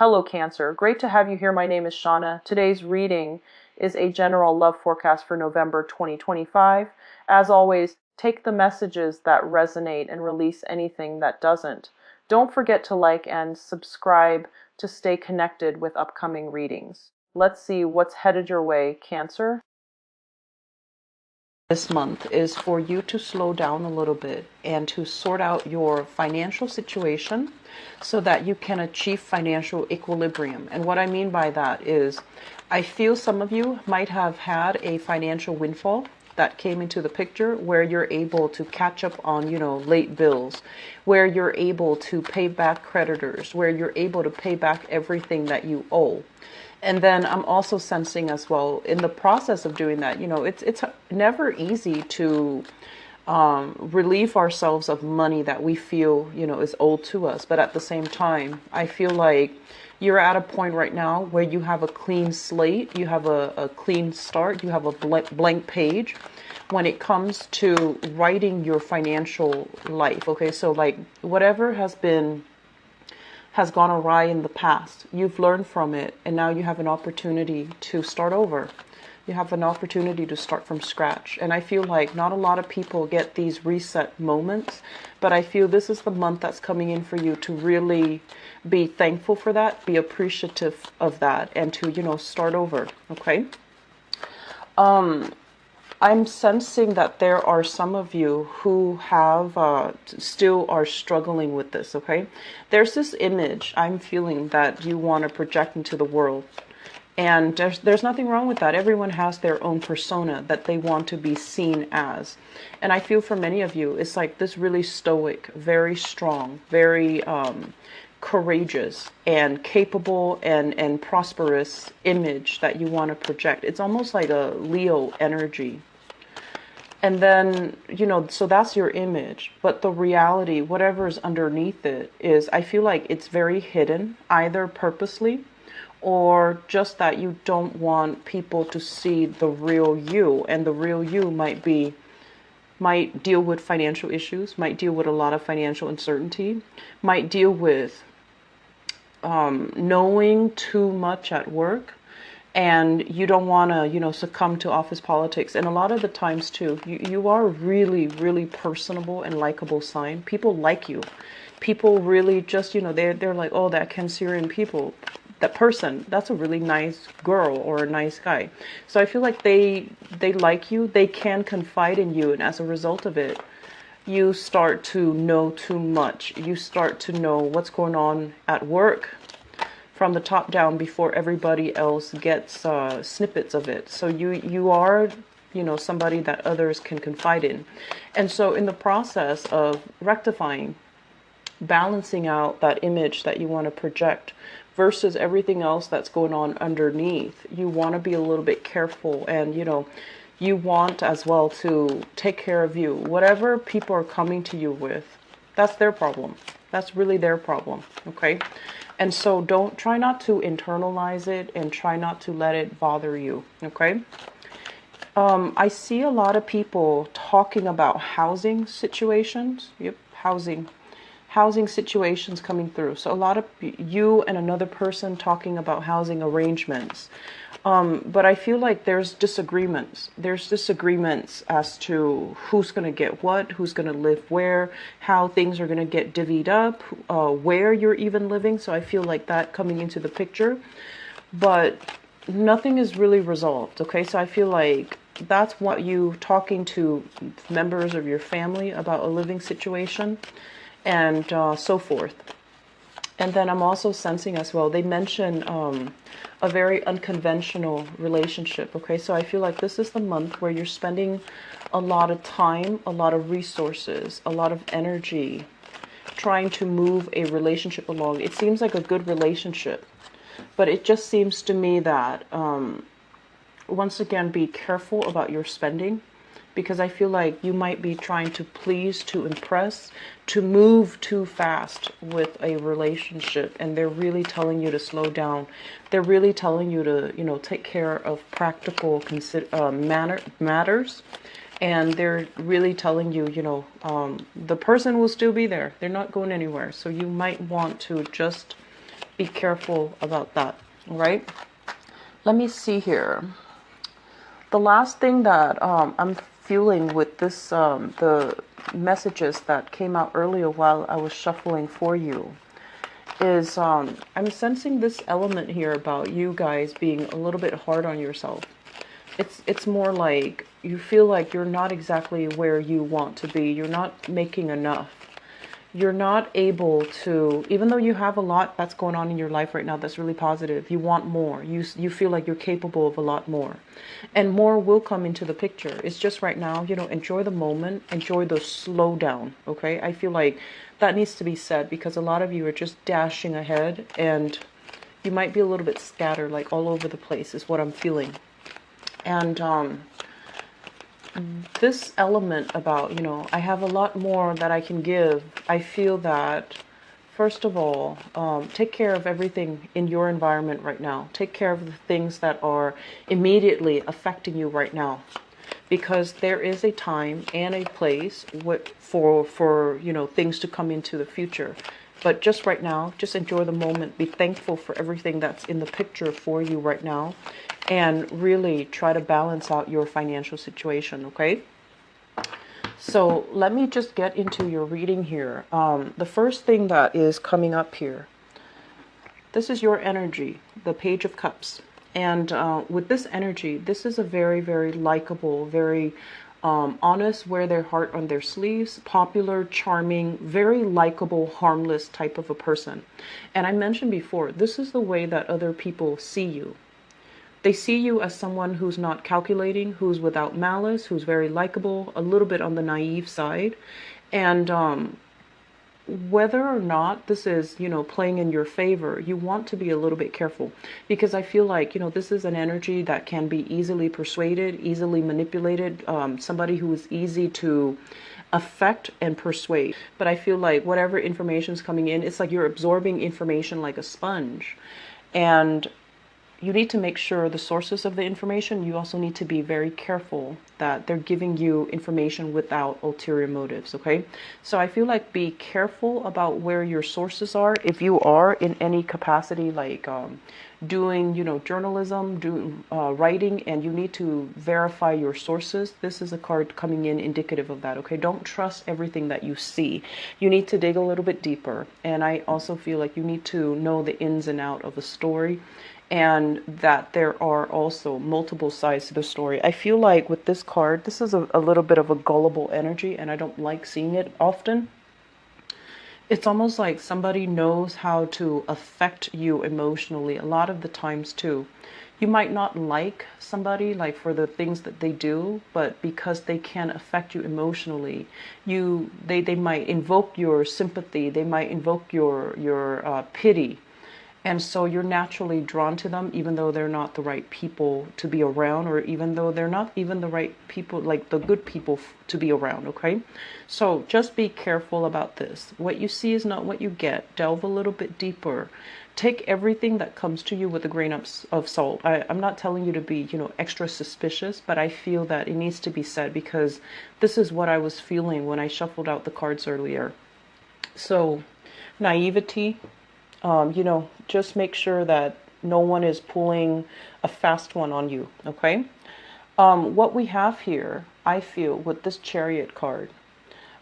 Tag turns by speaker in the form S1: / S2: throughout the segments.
S1: Hello, Cancer. Great to have you here. My name is Shauna. Today's reading is a general love forecast for November 2025. As always, take the messages that resonate and release anything that doesn't. Don't forget to like and subscribe to stay connected with upcoming readings. Let's see what's headed your way, Cancer. This month is for you to slow down a little bit and to sort out your financial situation so that you can achieve financial equilibrium. And what I mean by that is, I feel some of you might have had a financial windfall that came into the picture where you're able to catch up on, late bills, where you're able to pay back creditors, where you're able to pay back everything that you owe. And then I'm also sensing as well, in the process of doing that, it's never easy to relieve ourselves of money that we feel, is owed to us. But at the same time, I feel like you're at a point right now where you have a clean slate, you have a clean start, you have a blank page when it comes to writing your financial life. Okay, so like whatever has gone awry in the past, you've learned from it, and now you have an opportunity to start over. You have an opportunity to start from scratch. And I feel like not a lot of people get these reset moments, but I feel this is the month that's coming in for you to really be thankful for that, be appreciative of that, and to, start over. Okay. I'm sensing that there are some of you who have still are struggling with this, okay? There's this image I'm feeling that you want to project into the world. And there's nothing wrong with that. Everyone has their own persona that they want to be seen as. And I feel for many of you, it's like this really stoic, very strong, very courageous and capable and prosperous image that you want to project. It's almost like a Leo energy. And then, so that's your image. But the reality, whatever is underneath it is, I feel like it's very hidden, either purposely or just that you don't want people to see the real you. And the real you might deal with financial issues, might deal with a lot of financial uncertainty, might deal with knowing too much at work. And you don't want to, succumb to office politics. And a lot of the times too, you are really, really personable and likable sign. People like you. People really just, they're like, oh, that Cancerian that person, that's a really nice girl or a nice guy. So I feel like they like you. They can confide in you. And as a result of it, you start to know too much. You start to know what's going on at work from the top down before everybody else gets snippets of it. So you are, somebody that others can confide in. And so in the process of rectifying, balancing out that image that you want to project versus everything else that's going on underneath, you want to be a little bit careful. And, you want as well to take care of you. Whatever people are coming to you with, that's their problem. That's really their problem. Okay. And so try not to internalize it and try not to let it bother you. Okay. I see a lot of people talking about housing situations. Yep. Housing situations coming through. So a lot of you and another person talking about housing arrangements. But I feel like there's disagreements. There's disagreements as to who's going to get what, who's going to live where, how things are going to get divvied up, where you're even living. So I feel like that coming into the picture. But nothing is really resolved. Okay, so I feel like that's what you talking to members of your family about a living situation and so forth. And then I'm also sensing as well, they mention a very unconventional relationship. Okay, so I feel like this is the month where you're spending a lot of time, a lot of resources, a lot of energy trying to move a relationship along. It seems like a good relationship, but it just seems to me that once again, be careful about your spending, because I feel like you might be trying to please, to impress, to move too fast with a relationship. And they're really telling you to slow down. They're really telling you to, take care of practical matters. And they're really telling you, the person will still be there. They're not going anywhere. So you might want to just be careful about that. All right. Let me see here. The last thing that I'm feeling with this, the messages that came out earlier while I was shuffling for you, is I'm sensing this element here about you guys being a little bit hard on yourself. It's more like you feel like you're not exactly where you want to be. You're not making enough. You're not able to, even though you have a lot that's going on in your life right now that's really positive, you want more. You feel like you're capable of a lot more. And more will come into the picture. It's just right now, you know, enjoy the moment, enjoy the slowdown, okay? I feel like that needs to be said because a lot of you are just dashing ahead and you might be a little bit scattered, like all over the place is what I'm feeling. And this element about, you know, I have a lot more that I can give. I feel that, first of all, take care of everything in your environment right now. Take care of the things that are immediately affecting you right now. Because there is a time and a place for you know, things to come into the future. But just right now, just enjoy the moment. Be thankful for everything that's in the picture for you right now. And really try to balance out your financial situation, okay? So let me just get into your reading here. The first thing that is coming up here, this is your energy, the Page of Cups. And with this energy, this is a very, very likable, very honest, wear their heart on their sleeves, popular, charming, very likable, harmless type of a person. And I mentioned before, this is the way that other people see you. They see you as someone who's not calculating, who's without malice, who's very likable, a little bit on the naive side. And whether or not this is, you know, playing in your favor, you want to be a little bit careful. Because I feel like, you know, this is an energy that can be easily persuaded, easily manipulated, somebody who is easy to affect and persuade. But I feel like whatever information is coming in, it's like you're absorbing information like a sponge. And you need to make sure the sources of the information, you also need to be very careful that they're giving you information without ulterior motives, okay? So I feel like be careful about where your sources are. If you are in any capacity, like doing, you know, journalism, doing writing, and you need to verify your sources, this is a card coming in indicative of that, okay? Don't trust everything that you see. You need to dig a little bit deeper. And I also feel like you need to know the ins and out of a story, and that there are also multiple sides to the story. I feel like with this card, this is a little bit of a gullible energy, and I don't like seeing it often. It's almost like somebody knows how to affect you emotionally a lot of the times too. You might not like somebody like for the things that they do, but because they can affect you emotionally, they might invoke your sympathy, they might invoke your pity. And so you're naturally drawn to them, even though they're not the right people to be around, or even though they're not even the right people, like the good people to be around, okay? So just be careful about this. What you see is not what you get. Delve a little bit deeper. Take everything that comes to you with a grain of salt. I'm not telling you to be, you know, extra suspicious, but I feel that it needs to be said because this is what I was feeling when I shuffled out the cards earlier. So, naivety. You know, just make sure that no one is pulling a fast one on you, okay? What we have here, I feel, with this Chariot card,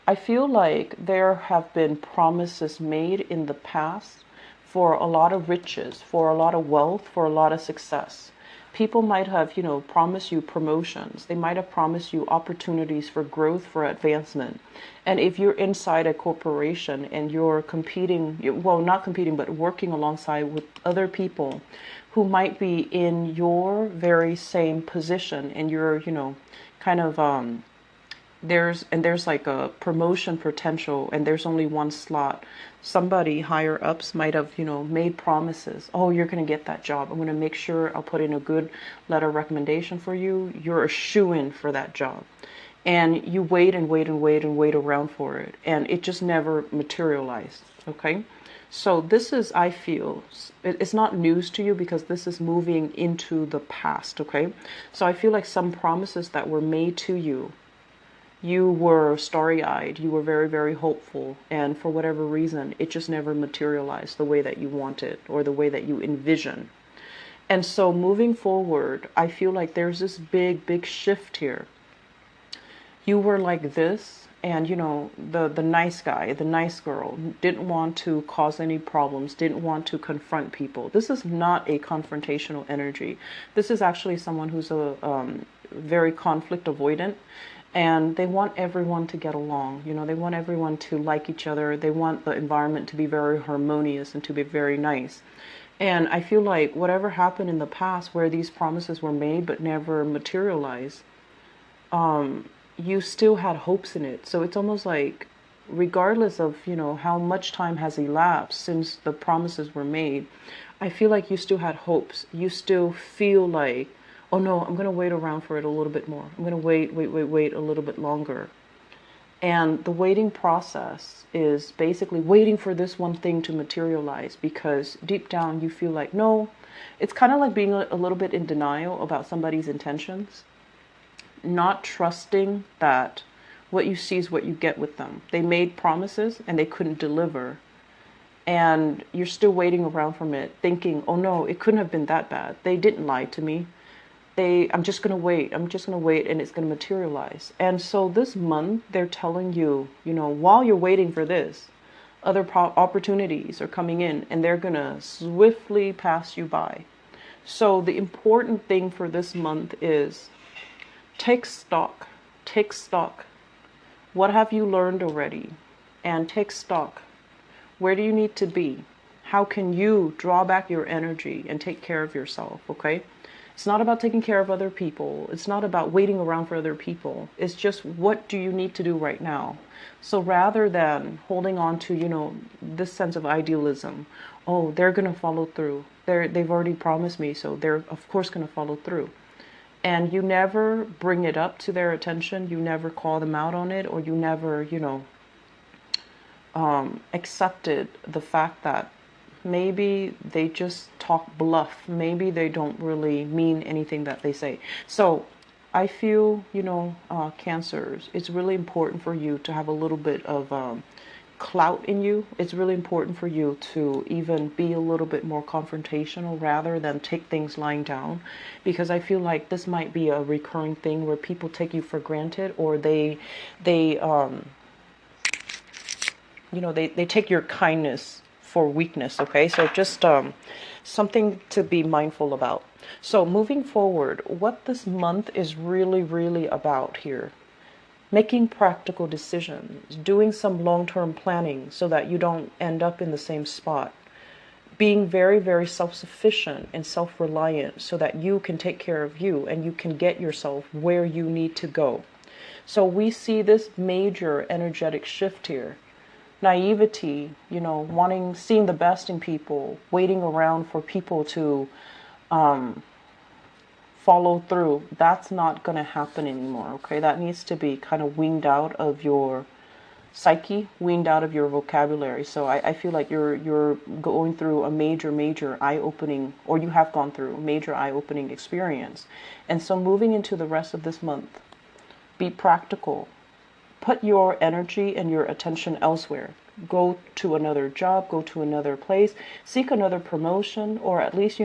S1: I feel like there have been promises made in the past for a lot of riches, for a lot of wealth, for a lot of success. People might have, you know, promised you promotions. They might have promised you opportunities for growth, for advancement. And if you're inside a corporation and you're competing, well, not competing, but working alongside with other people who might be in your very same position, and you're, you know, kind of, there's like a promotion potential and there's only one slot. Somebody higher ups might have, you know, made promises. Oh, you're going to get that job. I'm going to make sure I'll put in a good letter of recommendation for you. You're a shoo-in for that job. And you wait and wait and wait and wait around for it. And it just never materialized. Okay. So this is, I feel, it's not news to you because this is moving into the past. Okay. So I feel like some promises that were made to you, You were starry-eyed, you were very, very hopeful, and for whatever reason, it just never materialized the way that you wanted or the way that you envision. And so moving forward, I feel like there's this big, big shift here. You were like this, and the nice guy, the nice girl, didn't want to cause any problems, didn't want to confront people. This is not a confrontational energy. This is actually someone who's a very conflict avoidant, and they want everyone to get along. They want everyone to like each other. They want the environment to be very harmonious and to be very nice. And I feel like whatever happened in the past where these promises were made but never materialized, you still had hopes in it. So it's almost like, regardless of, how much time has elapsed since the promises were made, I feel like you still had hopes. You still feel like, oh no, I'm going to wait around for it a little bit more. I'm going to wait a little bit longer. And the waiting process is basically waiting for this one thing to materialize, because deep down you feel like, no, it's kind of like being a little bit in denial about somebody's intentions, not trusting that what you see is what you get with them. They made promises and they couldn't deliver. And you're still waiting around from it, thinking, oh no, it couldn't have been that bad. They didn't lie to me. I'm just going to wait. I'm just going to wait, and it's going to materialize. And so this month, they're telling you, while you're waiting for this, other opportunities are coming in, and they're going to swiftly pass you by. So the important thing for this month is take stock. Take stock. What have you learned already? And take stock. Where do you need to be? How can you draw back your energy and take care of yourself, okay? It's not about taking care of other people. It's not about waiting around for other people. It's just, what do you need to do right now? So rather than holding on to, this sense of idealism, oh, they're going to follow through. They've already promised me, so they're of course going to follow through. And you never bring it up to their attention. You never call them out on it, or you never, accepted the fact that maybe they just talk bluff. Maybe they don't really mean anything that they say. So I feel, Cancers, it's really important for you to have a little bit of clout in you. It's really important for you to even be a little bit more confrontational rather than take things lying down, because I feel like this might be a recurring thing where people take you for granted, or they take your kindness for weakness. Okay, so just something to be mindful about. So moving forward, what this month is really, really about here: making practical decisions, doing some long-term planning so that you don't end up in the same spot, being very, very self-sufficient and self-reliant so that you can take care of you and you can get yourself where you need to go. So we see this major energetic shift here. Naivety, seeing the best in people, waiting around for people to follow through. That's not going to happen anymore, okay? That needs to be kind of weaned out of your psyche, weaned out of your vocabulary. So I feel like you're going through a major eye-opening, or you have gone through a major eye-opening experience. And so moving into the rest of this month, be practical. Put your energy and your attention elsewhere. Go to another job, go to another place, seek another promotion, or at least,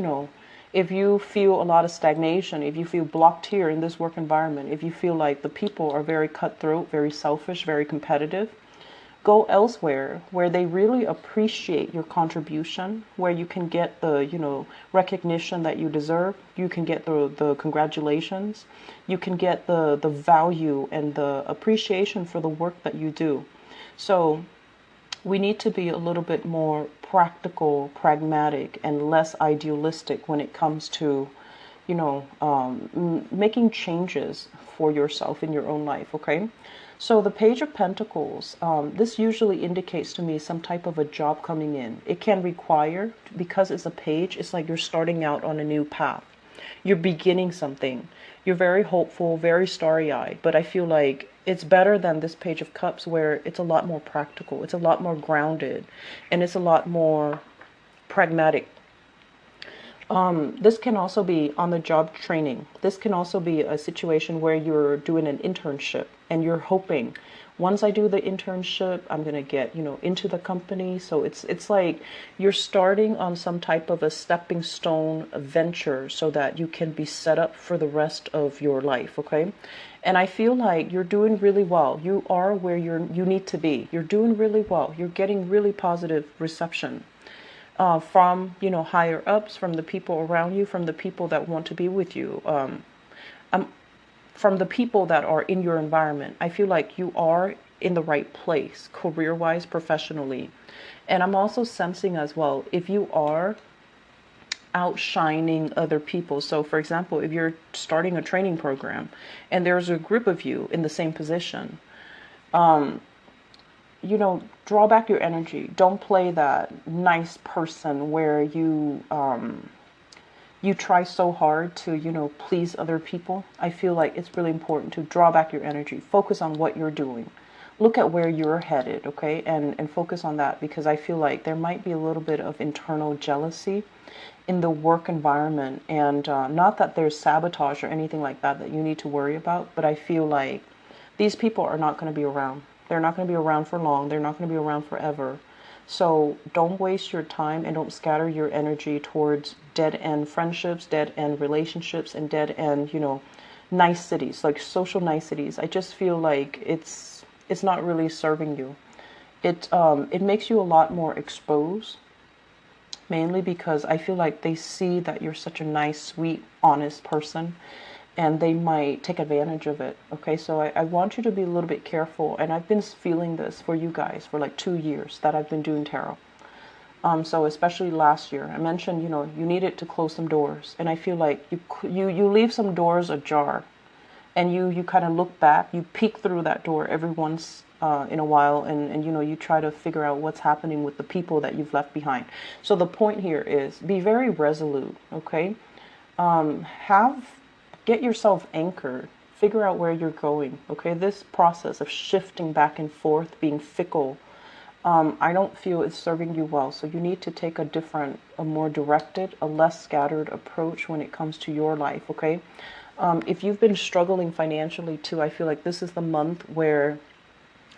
S1: if you feel a lot of stagnation, if you feel blocked here in this work environment, if you feel like the people are very cutthroat, very selfish, very competitive, go elsewhere where they really appreciate your contribution, where you can get the, recognition that you deserve. You can get the congratulations. You can get the value and the appreciation for the work that you do. So we need to be a little bit more practical, pragmatic, and less idealistic when it comes to, making changes for yourself in your own life, okay? So the Page of Pentacles, this usually indicates to me some type of a job coming in. It can require, because it's a page, it's like you're starting out on a new path. You're beginning something. You're very hopeful, very starry-eyed, but I feel like it's better than this Page of Cups, where it's a lot more practical, it's a lot more grounded, and it's a lot more pragmatic. This can also be on the job training. This can also be a situation where you're doing an internship and you're hoping, once I do the internship, I'm going to get, into the company. So it's like you're starting on some type of a stepping stone venture so that you can be set up for the rest of your life, okay? And I feel like you're doing really well. You are where you need to be. You're doing really well. You're getting really positive reception from higher ups, from the people around you, from the people that want to be with you, from the people that are in your environment. I feel like you are in the right place, career wise, professionally. And I'm also sensing as well, if you are outshining other people. So for example, if you're starting a training program and there's a group of you in the same position, draw back your energy. Don't play that nice person where you try so hard to, please other people. I feel like it's really important to draw back your energy. Focus on what you're doing. Look at where you're headed, okay? And focus on that, because I feel like there might be a little bit of internal jealousy in the work environment. And not that there's sabotage or anything like that you need to worry about, but I feel like these people are not going to be around. They're not going to be around for long. They're not going to be around forever. So don't waste your time and don't scatter your energy towards dead-end friendships, dead-end relationships, and dead-end, niceties, like social niceties. I just feel like it's not really serving you. It makes you a lot more exposed, mainly because I feel like they see that you're such a nice, sweet, honest person, and they might take advantage of it. Okay, so I want you to be a little bit careful. And I've been feeling this for you guys for like 2 years that I've been doing tarot. So especially last year, I mentioned, you needed to close some doors, and I feel like you leave some doors ajar, and you kind of look back, you peek through that door every once in a while, and you try to figure out what's happening with the people that you've left behind. So the point here is be very resolute. Okay, get yourself anchored. Figure out where you're going. Okay, this process of shifting back and forth, being fickle, I don't feel it's serving you well. So you need to take a more directed, a less scattered approach when it comes to your life. Okay, if you've been struggling financially too, I feel like this is the month where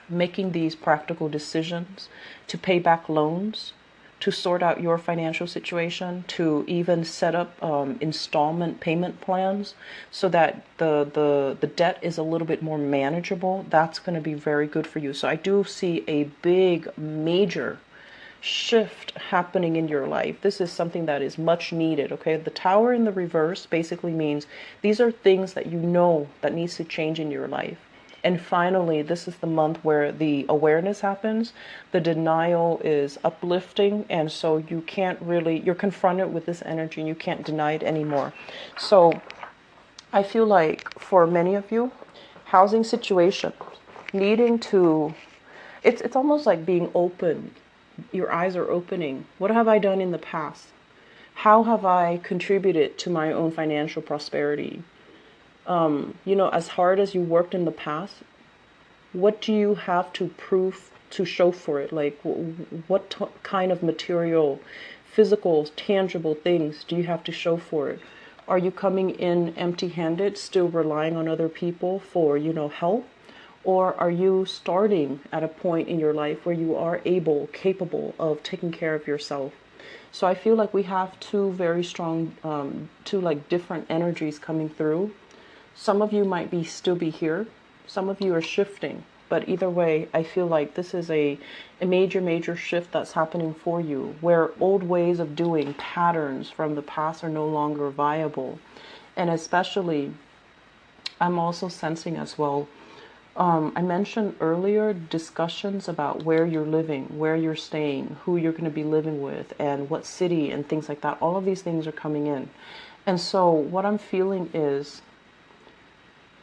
S1: making these practical decisions to pay back loans, to sort out your financial situation, to even set up installment payment plans so that the debt is a little bit more manageable. That's going to be very good for you. So I do see a big, major shift happening in your life. This is something that is much needed. Okay, the tower in the reverse basically means these are things that that needs to change in your life. And finally, this is the month where the awareness happens. The denial is uplifting. And so you're confronted with this energy and you can't deny it anymore. So I feel like for many of you, housing situation, it's almost like being open. Your eyes are opening. What have I done in the past? How have I contributed to my own financial prosperity? As hard as you worked in the past, what do you have to prove to show for it? Like, what kind of material, physical, tangible things do you have to show for it? Are you coming in empty-handed, still relying on other people for, help? Or are you starting at a point in your life where you are capable of taking care of yourself? So I feel like we have two very strong, different energies coming through. Some of you might still be here. Some of you are shifting. But either way, I feel like this is a major, major shift that's happening for you, where old ways of doing, patterns from the past are no longer viable. And especially, I'm also sensing as well, I mentioned earlier discussions about where you're living, where you're staying, who you're going to be living with, and what city and things like that. All of these things are coming in. And so what I'm feeling is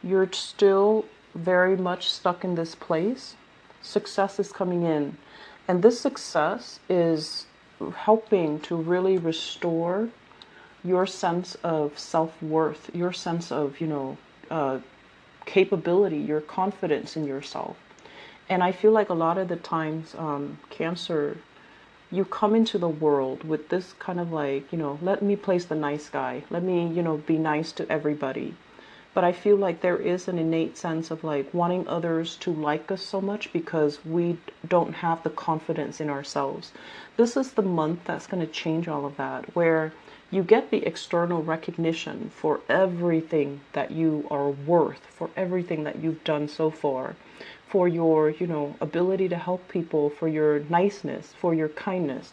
S1: you're still very much stuck in this place. Success is coming in. And this success is helping to really restore your sense of self-worth, your sense of, capability, your confidence in yourself. And I feel like a lot of the times, Cancer, you come into the world with this kind of like, let me place the nice guy. Let me, be nice to everybody. But I feel like there is an innate sense of like wanting others to like us so much because we don't have the confidence in ourselves. This is the month that's going to change all of that, where you get the external recognition for everything that you are worth, for everything that you've done so far, for your, ability to help people, for your niceness, for your kindness.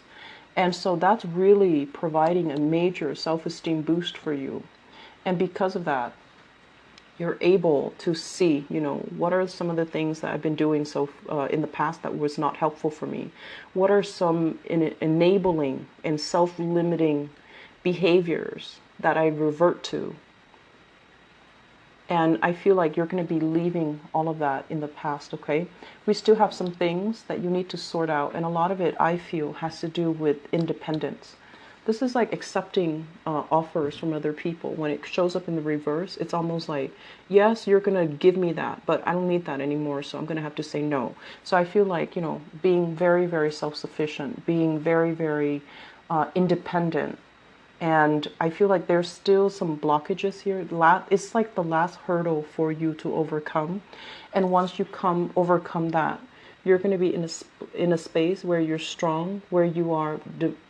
S1: And so that's really providing a major self-esteem boost for you. And because of that, you're able to see, what are some of the things that I've been doing in the past that was not helpful for me? What are some enabling and self-limiting behaviors that I revert to? And I feel like you're going to be leaving all of that in the past, okay? We still have some things that you need to sort out, and a lot of it, I feel, has to do with independence. This is like accepting offers from other people. When it shows up in the reverse, it's almost like, yes, you're going to give me that, but I don't need that anymore, so I'm going to have to say no. So I feel like, being very, very self-sufficient, being very, very independent. And I feel like there's still some blockages here. It's like the last hurdle for you to overcome. And once you overcome that, you're going to be in a space where you're strong, where you are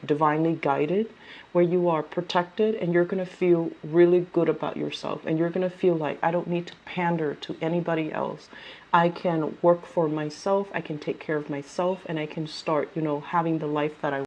S1: divinely guided, where you are protected, and you're going to feel really good about yourself. And you're going to feel like, I don't need to pander to anybody else. I can work for myself, I can take care of myself, and I can start, having the life that I